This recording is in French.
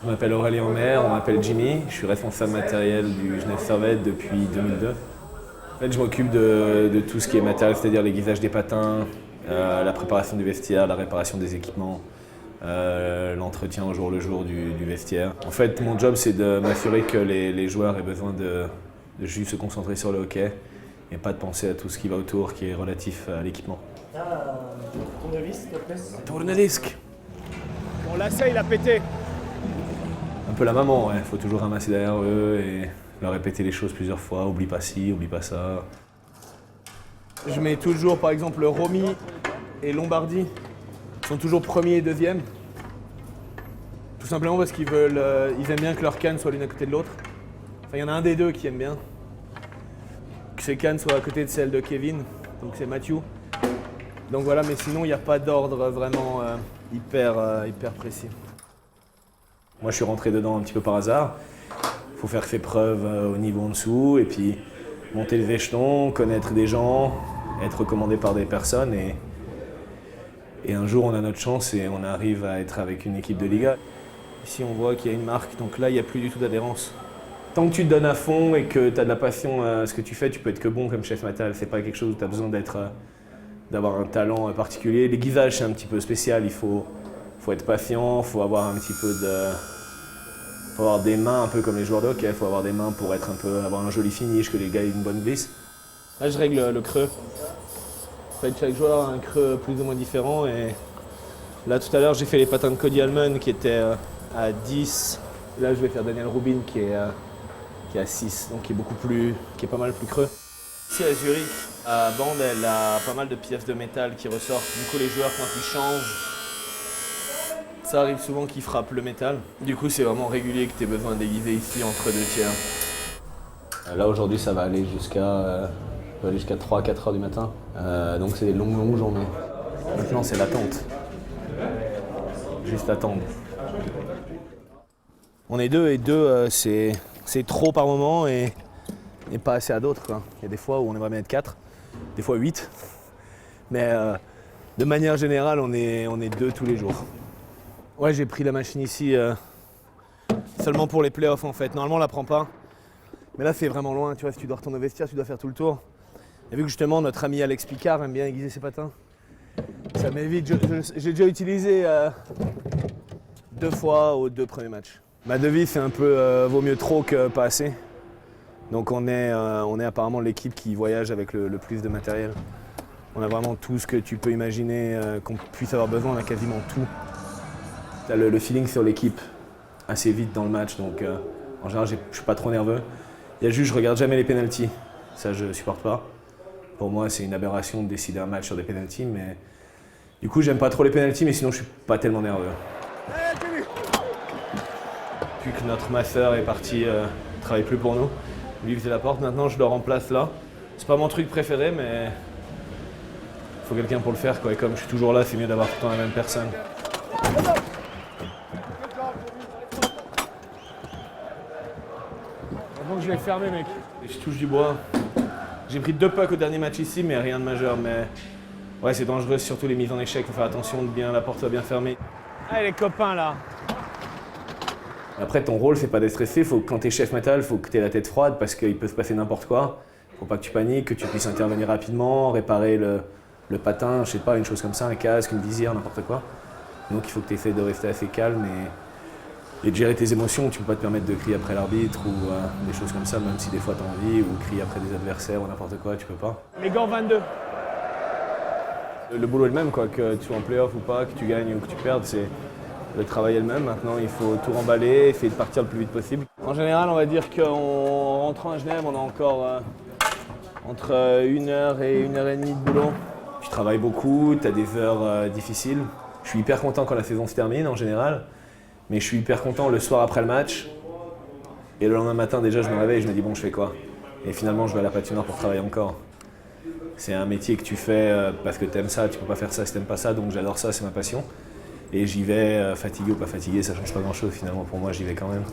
Je m'appelle Aurélien Maire, on m'appelle Jimmy, je suis responsable matériel du Genève Servette depuis 2002. En fait, je m'occupe de tout ce qui est matériel, c'est-à-dire l'aiguisage des patins, la préparation du vestiaire, la réparation des équipements, l'entretien au jour le jour du vestiaire. En fait, mon job, c'est de m'assurer que les joueurs aient besoin de juste se concentrer sur le hockey et pas de penser à tout ce qui va autour, qui est relatif à l'équipement. Tournevis, s'il te plaît. Tourne-disque. Mon lacet, il a pété. Un peu la maman, il faut toujours ramasser derrière eux et leur répéter les choses plusieurs fois. Oublie pas ci, oublie pas ça. Je mets toujours, par exemple, Romy et Lombardie sont toujours premier et deuxième. Tout simplement parce qu'ils ils aiment bien que leurs cannes soient l'une à côté de l'autre. Enfin, il y en a un des deux qui aime bien que ses cannes soient à côté de celle de Kevin, donc c'est Matthew. Donc voilà, mais sinon, il n'y a pas d'ordre vraiment hyper précis. Moi, je suis rentré dedans un petit peu par hasard. Il faut faire ses preuves au niveau en dessous et puis monter les échelons, connaître des gens, être recommandé par des personnes. Et un jour, on a notre chance et on arrive à être avec une équipe de Liga. Ici, on voit qu'il y a une marque, donc là, il n'y a plus du tout d'adhérence. Tant que tu te donnes à fond et que tu as de la passion à ce que tu fais, tu peux être que bon comme chef matériel. C'est pas quelque chose où tu as besoin d'avoir un talent particulier. L'aiguisage, c'est un petit peu spécial. Il faut être patient, il faut avoir un petit peu faut avoir des mains un peu comme les joueurs de hockey. Il faut avoir des mains pour avoir un joli finish, que les gars aient une bonne glisse. Là, je règle le creux. En fait, chaque joueur a un creux plus ou moins différent. Et là, tout à l'heure, j'ai fait les patins de Cody Allman qui étaient à 10. Et là, je vais faire Daniel Rubin qui est à 6, donc qui est pas mal plus creux. Ici à Zurich, à Bande, elle a pas mal de pièces de métal qui ressortent. Du coup, les joueurs, quand ils changent, ça arrive souvent qu'ils frappent le métal. Du coup, c'est vraiment régulier que tu aies besoin d'aiguiser ici entre deux tiers. Là, aujourd'hui, ça va aller jusqu'à 3-4 heures du matin. Donc, c'est des longues journées. Maintenant, c'est l'attente. Juste attendre. On est deux et deux, c'est trop par moment et pas assez à d'autres. Il y a des fois où on aimerait bien être 4, des fois 8. Mais de manière générale, on est deux tous les jours. Ouais, j'ai pris la machine ici seulement pour les playoffs en fait. Normalement, on la prend pas. Mais là, c'est vraiment loin. Tu vois, si tu dois retourner au vestiaire, tu dois faire tout le tour. Et vu que justement, notre ami Alex Picard aime bien aiguiser ses patins, ça m'évite. J'ai déjà utilisé 2 fois aux 2 premiers matchs. Ma devise, c'est un peu vaut mieux trop que pas assez. Donc on est apparemment l'équipe qui voyage avec le plus de matériel. On a vraiment tout ce que tu peux imaginer qu'on puisse avoir besoin, on a quasiment tout. Tu as le feeling sur l'équipe assez vite dans le match, donc en général je suis pas trop nerveux. Il y a juste, je regarde jamais les pénaltys, ça je supporte pas. Pour moi c'est une aberration de décider un match sur des pénaltys, mais du coup j'aime pas trop les pénaltys, mais sinon je suis pas tellement nerveux. Depuis que notre masseur est parti, il travaille plus pour nous. Lui faisait la porte, maintenant je le remplace là. C'est pas mon truc préféré, mais il faut quelqu'un pour le faire, quoi. Et comme je suis toujours là, c'est mieux d'avoir tout le temps la même personne. Avant que je l'ai fermé, mec. Et je touche du bois. J'ai pris 2 pucks au dernier match ici, mais rien de majeur. Mais ouais, c'est dangereux, surtout les mises en échec. Faut faire attention, la porte soit bien fermée. Allez les copains là. Après, ton rôle, c'est pas d'être stressé. Quand t'es chef métal, il faut que t'aies la tête froide parce qu'il peut se passer n'importe quoi. Faut pas que tu paniques, que tu puisses intervenir rapidement, réparer le patin, je sais pas, une chose comme ça, un casque, une visière, n'importe quoi. Donc il faut que tu essaies de rester assez calme et de gérer tes émotions. Tu peux pas te permettre de crier après l'arbitre ou des choses comme ça, même si des fois t'as envie, ou crier après des adversaires ou n'importe quoi, tu peux pas. Les gants 22. Le boulot est le même, quoi, que tu sois en play-off ou pas, que tu gagnes ou que tu perdes, le travail est le même. Maintenant, il faut tout remballer, essayer de partir le plus vite possible. En général, on va dire qu'en rentrant à Genève, on a encore entre 1 heure et 1 heure et demie de boulot. Tu travailles beaucoup, tu as des heures difficiles. Je suis hyper content quand la saison se termine en général, mais je suis hyper content le soir après le match. Et le lendemain matin, déjà, je me réveille et je me dis bon, je fais quoi? Et finalement, je vais à la patinoire pour travailler encore. C'est un métier que tu fais parce que tu aimes ça, tu peux pas faire ça si tu n'aimes pas ça, donc j'adore ça, c'est ma passion. Et j'y vais, fatigué ou pas fatigué, ça change pas grand chose finalement, pour moi j'y vais quand même.